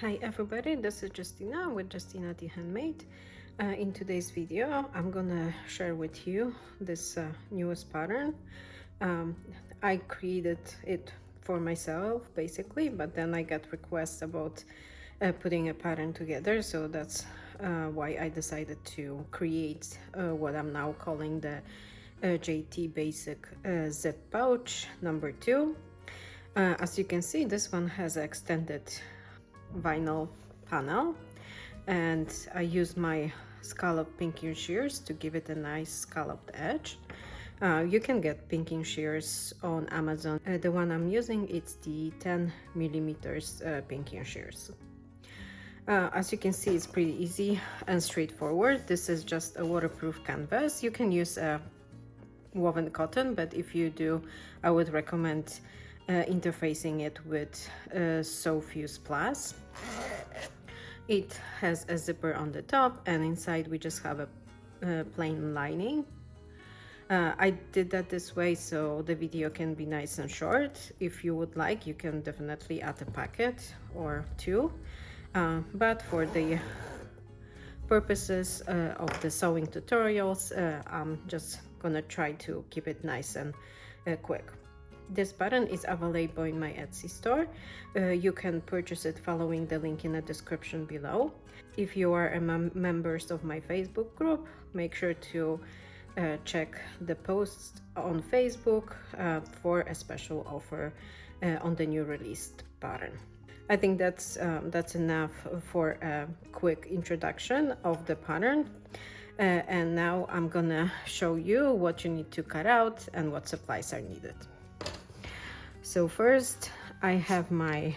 Hi everybody, this is Justina with JustynaTHandMade. In today's video, I'm gonna share with you this newest pattern. Um, I created it for myself basically, but then I got requests about putting a pattern together, so that's why I decided to create what I'm now calling the JT Basic Zip Pouch number 2. As you can see, this one has an extended vinyl panel, and I use my scalloped pinking shears to give it a nice scalloped edge. You can get pinking shears on Amazon. The one I'm using, it's the 10 millimeters pinking shears. As you can see, it's pretty easy and straightforward. This is just a waterproof canvas. You can use a woven cotton, but if you do, I would recommend interfacing it with Sew Fuse Plus. It has a zipper on the top, and inside we just have a plain lining. I did that this way so the video can be nice and short. If you would like, you can definitely add a packet or two, but for the purposes of the sewing tutorials, I'm just gonna try to keep it nice and quick. This pattern is available in my Etsy store. You can purchase it following the link in the description below. If you are a members of my Facebook group, make sure to check the posts on Facebook for a special offer on the new released pattern. I think that's enough for a quick introduction of the pattern. And now I'm gonna show you what you need to cut out and what supplies are needed. So first, I have my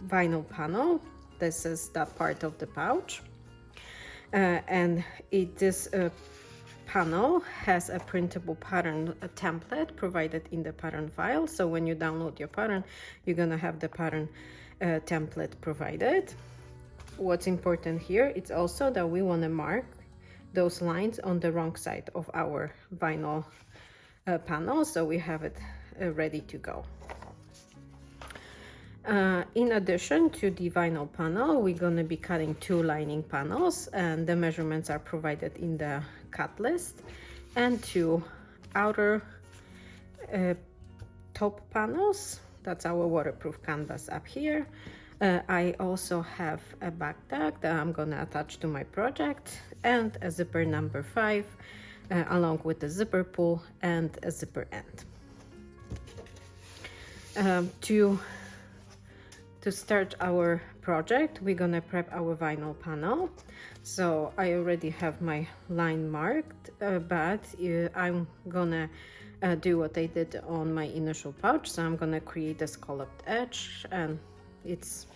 vinyl panel. This is that part of the pouch. And this panel has a printable pattern, a template provided in the pattern file. So when you download your pattern, you're gonna have the pattern template provided. What's important here is also that we want to mark those lines on the wrong side of our vinyl panel, so we have it ready to go. In addition to the vinyl panel, we're going to be cutting two lining panels, and the measurements are provided in the cut list, and two outer top panels. That's our waterproof canvas up here. I also have a back tag that I'm gonna attach to my project, and a zipper number 5 along with the zipper pull and a zipper end. To start our project, we're gonna prep our vinyl panel. So I already have my line marked, but I'm gonna do what I did on my initial pouch. So I'm gonna create a scalloped edge, and it's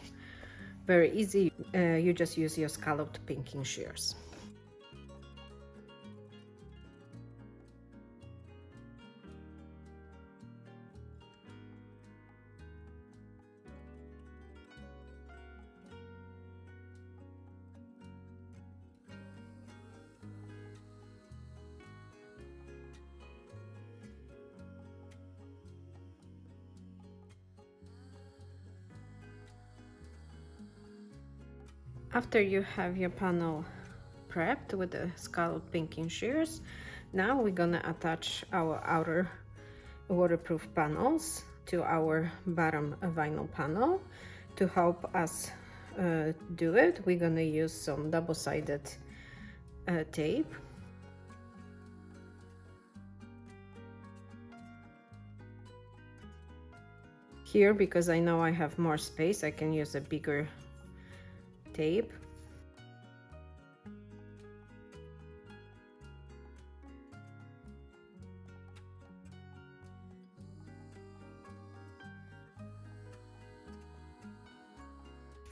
very easy. You just use your scalloped pinking shears. After you have your panel prepped with the scalloped pinking shears, now we're gonna attach our outer waterproof panels to our bottom vinyl panel. To help us do it, we're gonna use some double-sided tape. Here, because I know I have more space, I can use a bigger tape.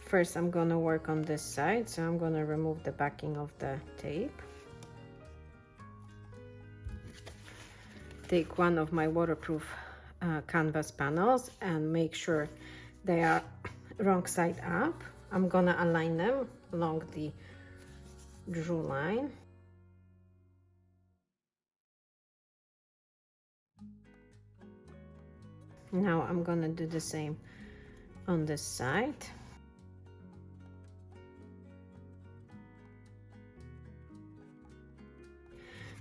First, I'm gonna work on this side, so I'm gonna remove the backing of the tape. Take one of my waterproof canvas panels and make sure they are wrong side up. I'm gonna align them along the drew line. Now I'm gonna do the same on this side.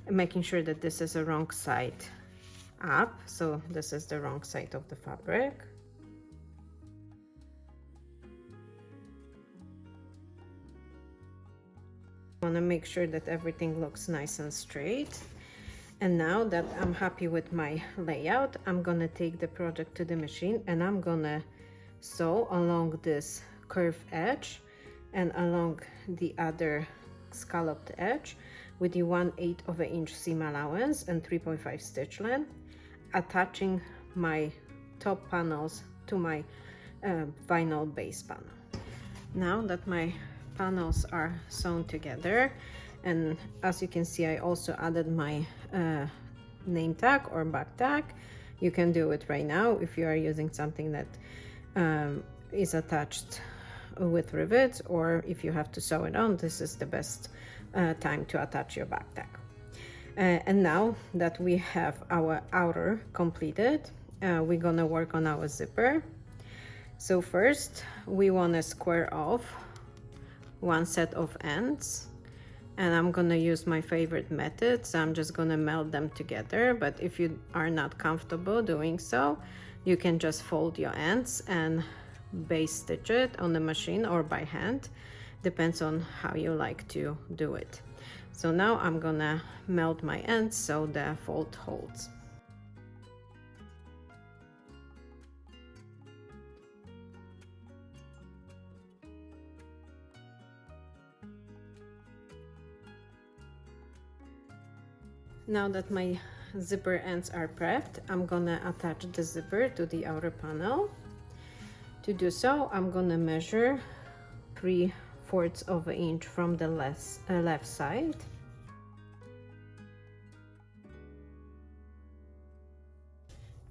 making sure that this is a wrong side up, so this is the wrong side of the fabric. I want to make sure that everything looks nice and straight. And now that I'm happy with my layout, I'm gonna take the project to the machine and I'm gonna sew along this curved edge and along the other scalloped edge with the 1/8 of an inch seam allowance and 3.5 stitch length, attaching my top panels to my vinyl base panel. Now that my panels are sewn together, and as you can see, I also added my name tag or back tag. You can do it right now if you are using something that is attached with rivets, or if you have to sew it on, this is the best time to attach your back tag. And now that we have our outer completed, we're gonna work on our zipper. So first we want to square off one set of ends, and I'm gonna use my favorite method, so I'm just gonna melt them together. But if you are not comfortable doing so, you can just fold your ends and base stitch it on the machine or by hand, depends on how you like to do it. So now I'm gonna melt my ends so the fold holds. Now that my zipper ends are prepped, I'm gonna attach the zipper to the outer panel. To do so, I'm gonna measure 3/4 of an inch from the left side.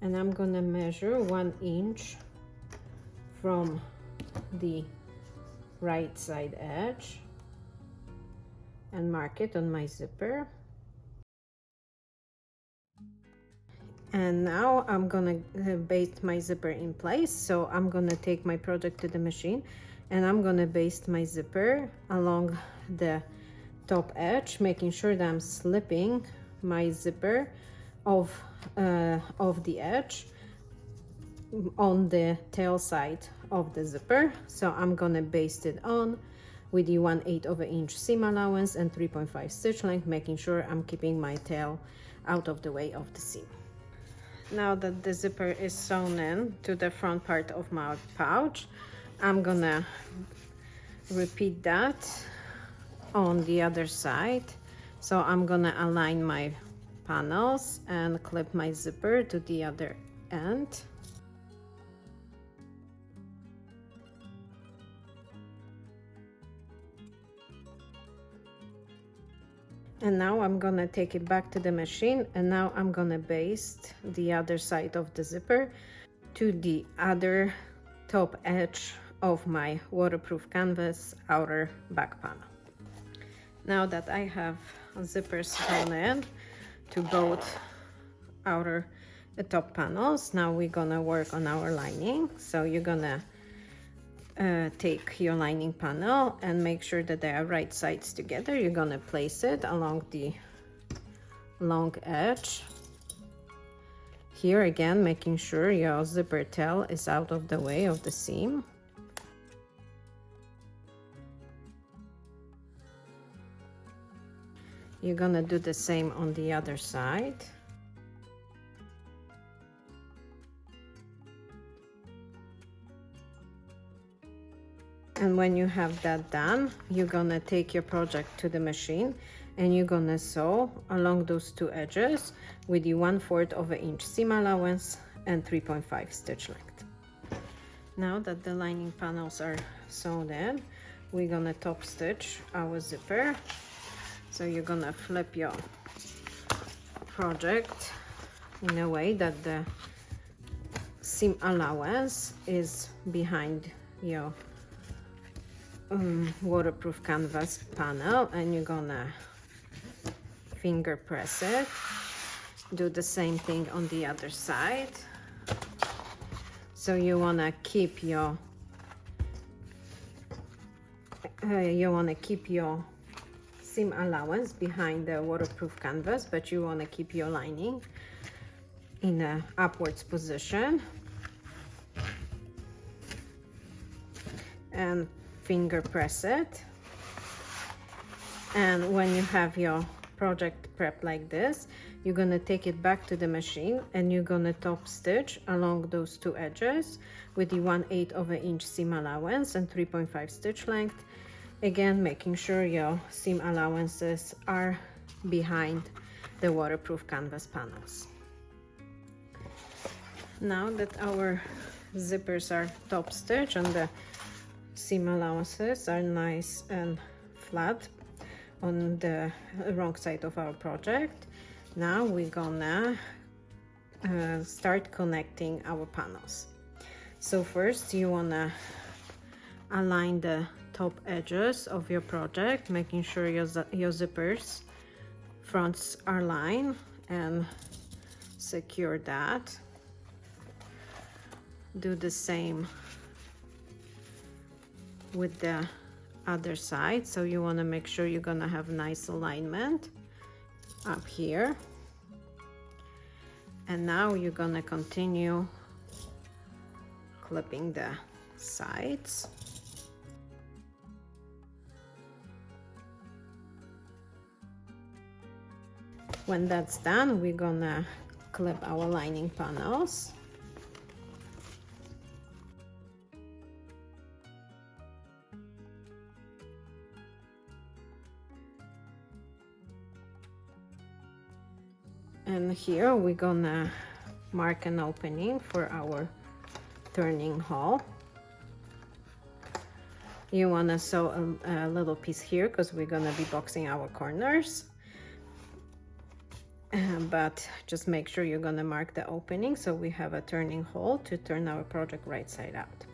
And I'm gonna measure 1 inch from the right side edge and mark it on my zipper. And now I'm gonna baste my zipper in place. So I'm gonna take my project to the machine and I'm gonna baste my zipper along the top edge, making sure that I'm slipping my zipper off the edge on the tail side of the zipper. So I'm gonna baste it on with the 1/8 of an inch seam allowance and 3.5 stitch length, making sure I'm keeping my tail out of the way of the seam. Now that the zipper is sewn in to the front part of my pouch, I'm gonna repeat that on the other side. So I'm gonna align my panels and clip my zipper to the other end. And now I'm gonna take it back to the machine, and now I'm gonna baste the other side of the zipper to the other top edge of my waterproof canvas outer back panel. Now that I have zippers sewn in to both outer top panels, now we're gonna work on our lining. So you're gonna take your lining panel and make sure that they are right sides together. You're gonna place it along the long edge. Here again, making sure your zipper tail is out of the way of the seam. You're gonna do the same on the other side. And when you have that done, you're gonna take your project to the machine and you're gonna sew along those two edges with the 1/4 of an inch seam allowance and 3.5 stitch length. Now that the lining panels are sewn in, we're gonna top stitch our zipper. So you're gonna flip your project in a way that the seam allowance is behind your waterproof canvas panel, and you're gonna finger press it. Do the same thing on the other side. So you wanna keep your seam allowance behind the waterproof canvas, but you want to keep your lining in a upwards position, and finger press it. And when you have your project prep like this, you're gonna take it back to the machine and you're gonna top stitch along those two edges with the 1/8 of an inch seam allowance and 3.5 stitch length. Again, making sure your seam allowances are behind the waterproof canvas panels. Now that our zippers are top stitched and the seam allowances are nice and flat on the wrong side of our project, now we're gonna start connecting our panels. So first you wanna align the top edges of your project, making sure your zippers fronts are lined, and secure that. Do the same with the other side, so you want to make sure you're gonna have nice alignment up here. And now you're gonna continue clipping the sides. When that's done, we're gonna clip our lining panels. And here we're gonna mark an opening for our turning hole. You wanna sew a little piece here because we're gonna be boxing our corners. But just make sure you're gonna mark the opening so we have a turning hole to turn our project right side out.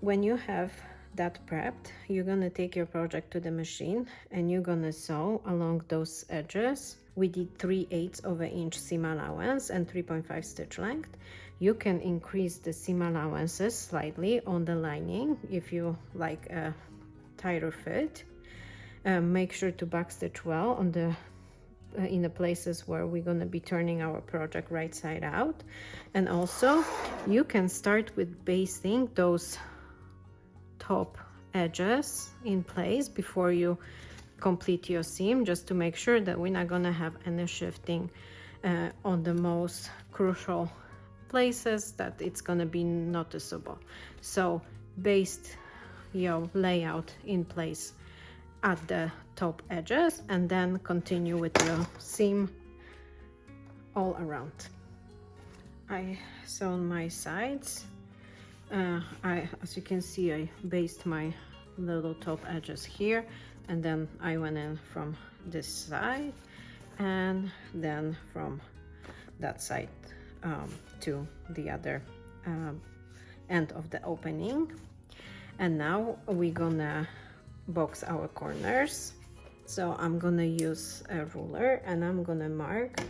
When you have that prepped, you're gonna take your project to the machine and you're gonna sew along those edges. We did 3/8 of an inch seam allowance and 3.5 stitch length. You can increase the seam allowances slightly on the lining if you like a tighter fit. Make sure to backstitch well on the in the places where we're going to be turning our project right side out. And also you can start with basting those top edges in place before you complete your seam, just to make sure that we're not going to have any shifting on the most crucial places that it's going to be noticeable. So baste your layout in place at the top edges and then continue with your seam all around. I sewn my sides. As you can see, I basted my little top edges here, and then I went in from this side and then from that side to the other end of the opening. And now we're gonna box our corners. So I'm gonna use a ruler and I'm gonna mark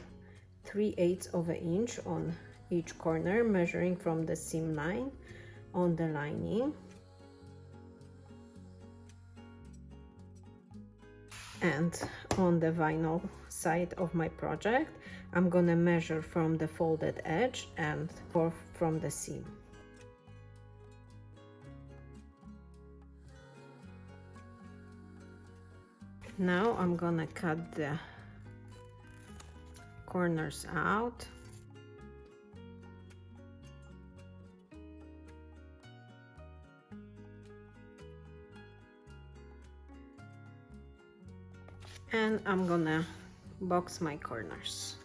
3/8 of an inch on each corner, measuring from the seam line on the lining. And on the vinyl side of my project, I'm gonna measure from the folded edge and from the seam. Now I'm gonna cut the corners out. And I'm gonna box my corners.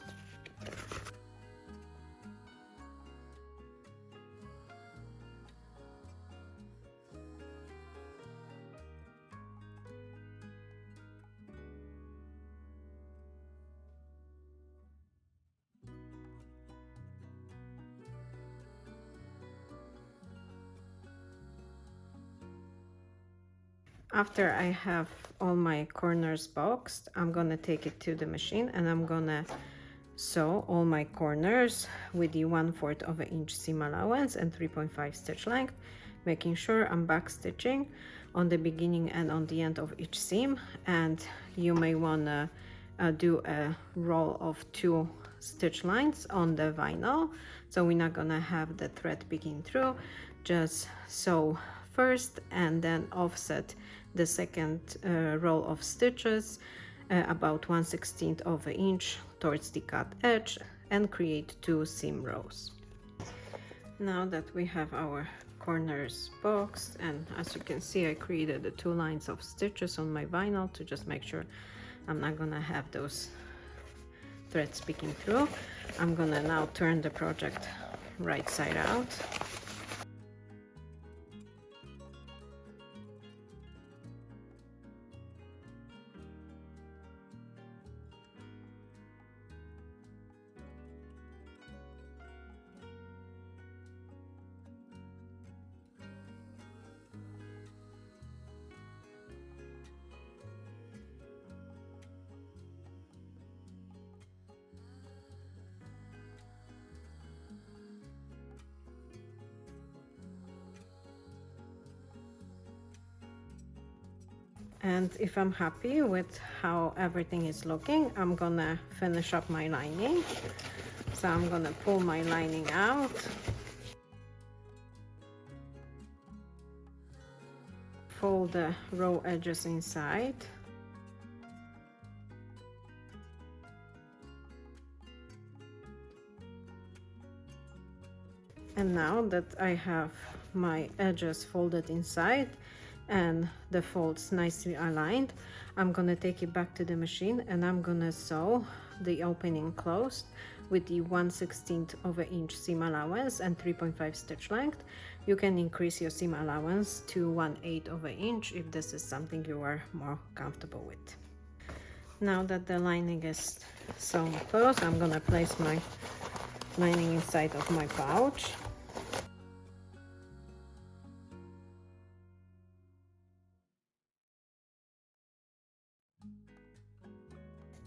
After I have all my corners boxed, I'm gonna take it to the machine and I'm gonna sew all my corners with the 1/4 of an inch seam allowance and 3.5 stitch length, making sure I'm back stitching on the beginning and on the end of each seam. And you may want to do a row of 2 stitch lines on the vinyl, so we're not gonna have the thread peeking through. Just sew first and then offset the second row of stitches about 1/16 of an inch towards the cut edge and create 2 seam rows. Now that we have our corners boxed, and as you can see, I created the 2 lines of stitches on my vinyl to just make sure I'm not gonna have those threads peeking through. I'm gonna now turn the project right side out. And if I'm happy with how everything is looking, I'm gonna finish up my lining. So I'm gonna pull my lining out, fold the row edges inside, and now that I have my edges folded inside and the folds nicely aligned, I'm gonna take it back to the machine and I'm gonna sew the opening closed with the 1/16 of an inch seam allowance and 3.5 stitch length. You can increase your seam allowance to 1/8 of an inch if this is something you are more comfortable with. Now that the lining is sewn closed, I'm gonna place my lining inside of my pouch.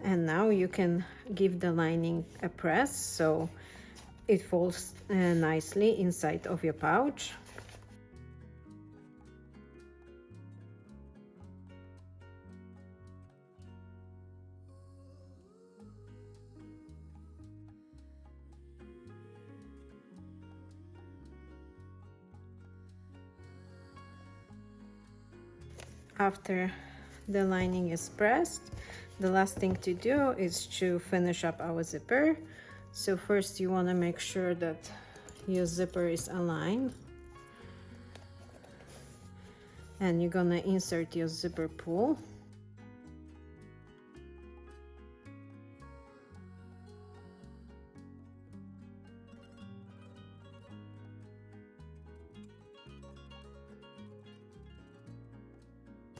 And now you can give the lining a press so it folds nicely inside of your pouch. After the lining is pressed, the last thing to do is to finish up our zipper. So first you want to make sure that your zipper is aligned, and you're gonna insert your zipper pull.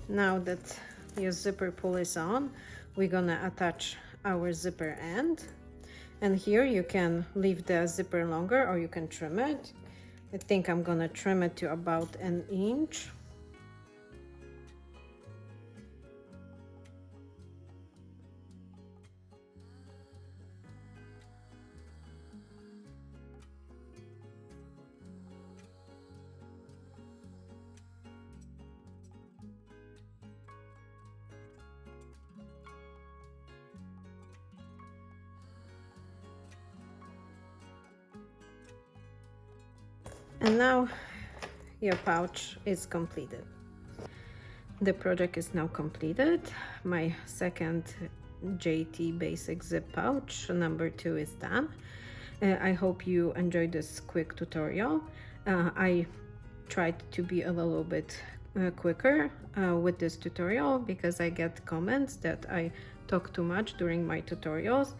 Now that your zipper pull is on, we're gonna attach our zipper end, and here you can leave the zipper longer or you can trim it. I think I'm gonna trim it to about 1 inch. And now your pouch is completed. The project is now completed. My second JT basic zip pouch number 2 is done. I hope you enjoyed this quick tutorial. I tried to be a little bit quicker with this tutorial because I get comments that I talk too much during my tutorials.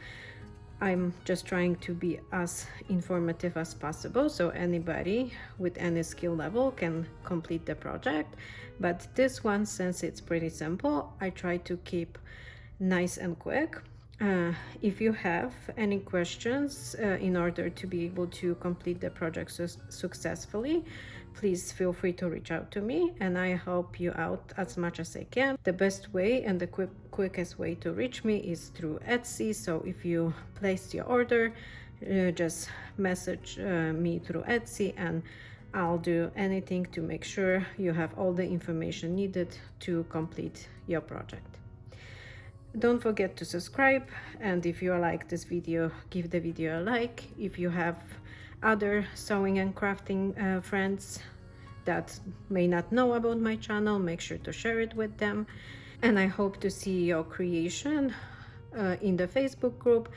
I'm just trying to be as informative as possible so anybody with any skill level can complete the project. But this one, since it's pretty simple, I try to keep nice and quick. If you have any questions in order to be able to complete the project successfully, please feel free to reach out to me and I help you out as much as I can. The best way and the quickest way to reach me is through Etsy. So if you place your order, just message me through Etsy and I'll do anything to make sure you have all the information needed to complete your project. Don't forget to subscribe, and if you like this video, give the video a like. If you have other sewing and crafting friends that may not know about my channel, make sure to share it with them. And I hope to see your creation in the Facebook group,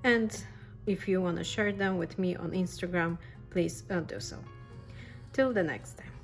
and if you want to share them with me on Instagram, please do so. Till the next time.